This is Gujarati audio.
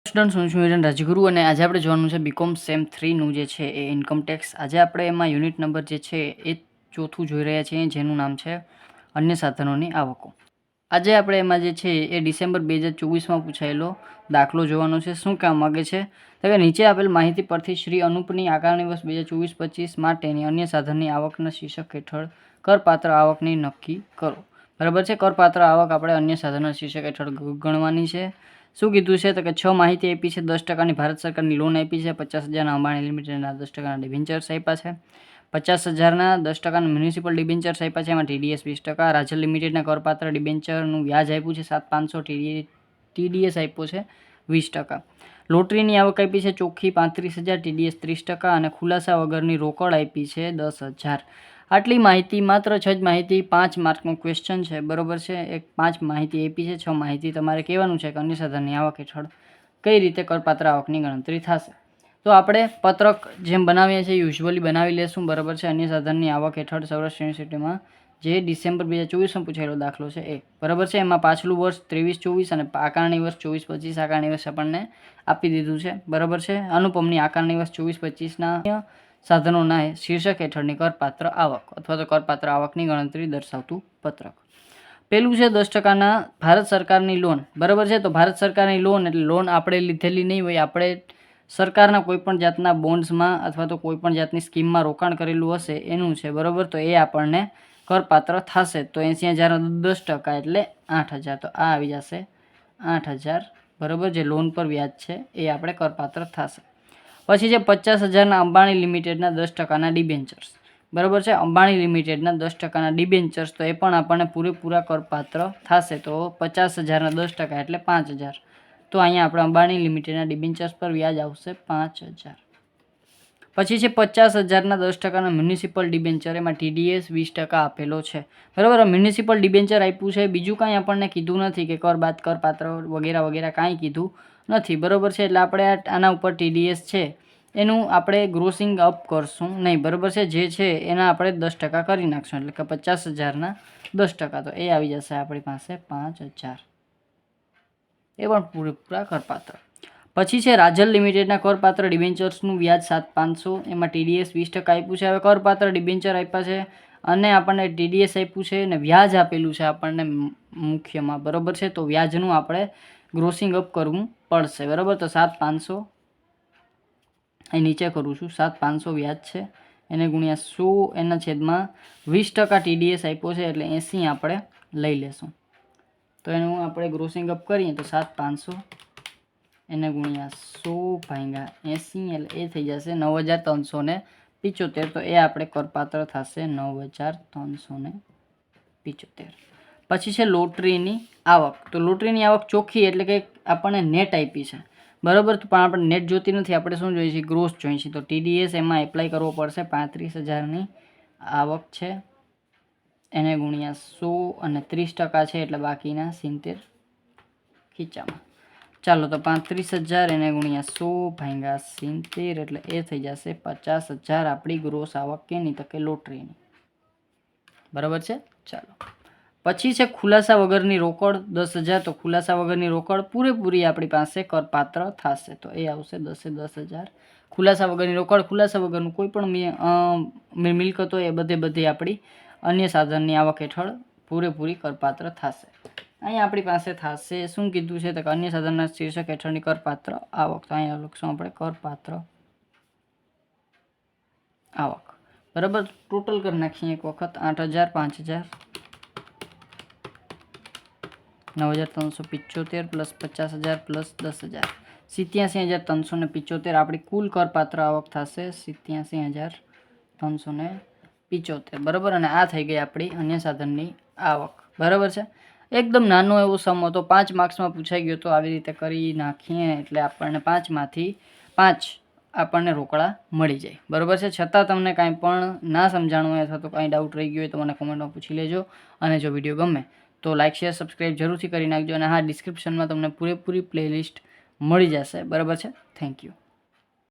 સ્ટુડન્ટ્સ હું છું હિરેન રાજગુરુ અને આજે આપણે જોવાનું છે બીકોમ સેમ 3નું જે છે એ ઇન્કમ ટેક્સ. આજે આપણે એમાં યુનિટ નંબર જે છે એ ચોથું જોઈ રહ્યા છીએ, જેનું નામ છે અન્ય સાધનોની આવકો. આજે આપણે એમાં જે છે એ ડિસેમ્બર 2024માં પૂછાયેલો દાખલો જોવાનો છે. શું કહેવા માગે છે તો કે નીચે આપેલ માહિતી પરથી શ્રી અનુપની આકારણી વર્ષ 2024-25 માટેની અન્ય સાધનની આવકના શીર્ષક હેઠળ કરપાત્ર આવકની નક્કી કરો. બરાબર છે. કરપાત્ર આવક આપણે અન્ય સાધનના શીર્ષક હેઠળ ગણવાની છે. શું કીધું છે તો કે 6 માહિતી આપી છે. 10%ની ભારત સરકારની લોન આપી છે. 50,000ના અંબાણી લિમિટેડના 10%ના ડિબેન્ચર્સ આપ્યા છે. 50,000ના 10%ના મ્યુનિસિપલ ડિબેન્ચર્સ આપ્યા છે. એમાં TDS 20%. રાજલ લિમિટેડના કરપાત્ર ડિબેન્ચરનું વ્યાજ આપ્યું છે 7,500. TDS આપ્યો છે 20%. લોટરીની આવક આપી છે ચોખ્ખી 35,000, TDS 30% અને ખુલાસા વગરની રોકડ આપી છે 10,000. આટલી માહિતી, માત્ર 6 જ માહિતી, 5 માર્કનો ક્વેશ્ચન છે. બરોબર છે. 5 માહિતી આપી છે. 6 માહિતી તમારે કહેવાનું છે કે અન્ય સાધનની આવક હેઠળ કઈ રીતે કરપાત્ર આવકની ગણતરી થશે. તો આપણે પત્રક જેમ બનાવીએ છીએ યુઝ્યુઅલી બનાવી લેશું. બરાબર છે. અન્ય સાધનની આવક હેઠળ સૌરાષ્ટ્ર યુનિવર્સિટીમાં જે ડિસેમ્બર 2024માં પૂછાયેલો દાખલો છે એ. બરાબર છે. એમાં પાછલું વર્ષ 23-24 અને આકારણી વર્ષ 24-25 આકારણી વર્ષ આપણને આપી દીધું છે. બરાબર છે. અનુપમની આકારણી વર્ષ 24-25ના સાધનોના શીર્ષક હેઠળની કરપાત્ર આવક અથવા તો કરપાત્ર આવકની ગણતરી દર્શાવતું પત્રક. પેલું છે 10%ના ભારત સરકારની લોન. બરાબર છે. તો ભારત સરકારની લોન એટલે લોન આપણે લીધેલી નહીં હોય, આપણે સરકારના કોઈપણ જાતના બોન્ડ્સમાં અથવા તો કોઈપણ જાતની સ્કીમમાં રોકાણ કરેલું હશે એનું છે. બરાબર. તો એ આપણને કરપાત્ર થશે. તો 80,000 10% એટલે 8,000. તો આ આવી જશે 8,000. બરાબર. જે લોન પર વ્યાજ છે એ આપણે કરપાત્ર થશે. પછી છે 50,000ના અંબાણી લિમિટેડના 10%ના ડિબેન્ચર્સ. બરાબર છે. અંબાણી લિમિટેડના 10%ના ડિબેન્ચર્સ, તો એ પણ આપણને પૂરેપૂરા કરપાત્ર થશે. તો 50,000ના 10% એટલે 5,000. તો અહીંયા આપણે અંબાણી લિમિટેડના ડિબેન્ચર્સ પર વ્યાજ આવશે 5,000. પછી છે 50,000ના 10%ના મ્યુનિસિપલ ડિબેન્ચર. એમાં TDS 20% આપેલો છે. બરાબર. મ્યુનિસિપલ ડિબેન્ચર આપ્યું છે, બીજું કાંઈ આપણને કીધું નથી કે કર બાદ કરપાત્ર વગેરે વગેરે કાંઈ કીધું નથી. બરાબર છે. એટલે આપણે આના ઉપર TDS છે એનું આપણે ગ્રોસિંગ અપ કરશું નહીં. બરાબર છે. જે છે એના આપણે 10% કરી નાખશું એટલે કે 50,000ના 10%. તો એ આવી જશે આપણી પાસે 5,000. એ પણ પૂરેપૂરા કરપાત્ર. પછી છે રાજલ લિમિટેડના કરપાત્ર ડિબેન્ચર્સનું વ્યાજ 7,500. એમાં TDS 20% આપ્યું છે. હવે કરપાત્ર ડિબેન્ચર આપ્યા છે અને આપણને TDS આપ્યું છે અને વ્યાજ આપેલું છે આપણને મુખ્યમાં. બરાબર છે. તો વ્યાજનું આપણે ગ્રોસિંગ અપ કરવું પડશે. બરાબર. તો 7,500 અહીં નીચે કરું છું. 7,500 વ્યાજ છે એને ગુણ્યા 100 એના છેદમાં 20% TDS આપ્યો છે એટલે 80 આપણે લઈ લેશું. તો એનું આપણે ગ્રોસિંગ અપ કરીએ તો 7,500 એને ગુણ્યા 100/80 એટલે એ થઈ જશે 9,375. તો એ આપણે કરપાત્ર થશે 9,375. પછી છે લોટરીની આવક. તો લોટરીની આવક ચોખ્ખી એટલે કે આપણને નેટ આપી છે. બરાબર. પણ આપણે નેટ જોતી નથી, આપણે શું જોઈએ છીએ? ગ્રોસ જોઈએ છીએ. તો TDS એમાં એપ્લાય કરવો પડશે. 35,000ની આવક છે એને ગુણ્યા 100 અને 30% છે એટલે બાકીના 70 ખીચામાં. ચાલો તો 35,000 એને ગુણ્યા 100/70 એટલે એ થઈ જશે 50,000 આપણી ગ્રોસ આવક કેની તો કે લોટરીની. બરાબર છે. ચાલો પછી છે ખુલાસા વગરની રોકડ 10,000. તો ખુલાસા વગરની રોકડ પૂરેપૂરી આપણી પાસે કરપાત્ર થશે. તો એ આવશે 10,000. ખુલાસા વગરની રોકડ, ખુલાસા વગરનું કોઈ પણ મિલકત હોય એ બધી આપણી અન્ય સાધનની આવક હેઠળ પૂરેપૂરી કરપાત્ર થશે. અહીં આપણી પાસે થશે શું કીધું છે તો કે અન્ય સાધનના શીર્ષક હેઠળની કરપાત્ર આવક. તો અહીંયા લખશું આપણે કરપાત્ર આવક. બરાબર. ટોટલ કરી નાખીએ એક વખત. 8,000, 5,000, 9,375 પ્લસ 50,000 પ્લસ 10,000 87,375 આપણી કુલ કરપાત્ર આવક થશે 87,375. બરાબર. અને આ થઈ ગઈ આપણી અન્ય સાધનની આવક. બરાબર છે. એકદમ નાનો એવો સમ હતો, 5 માર્ક્સમાં પૂછાઈ ગયો. તો આવી રીતે કરી નાખીએ એટલે આપણને 5માંથી 5 આપણને રોકડા મળી જાય. બરાબર છે. છતાં તમને કાંઈ પણ ના સમજાણું હોય અથવા તો કાંઈ ડાઉટ રહી ગયો હોય તો મને કોમેન્ટમાં પૂછી લેજો. અને જો વિડીયો ગમે તો લાઇક, શેર, સબસ્ક્રાઈબ જરૂરથી કરી નાખજો. અને હા, ડિસ્ક્રિપ્શનમાં તમને પૂરેપૂરી પ્લેલિસ્ટ મળી જશે. બરાબર છે. Thank you.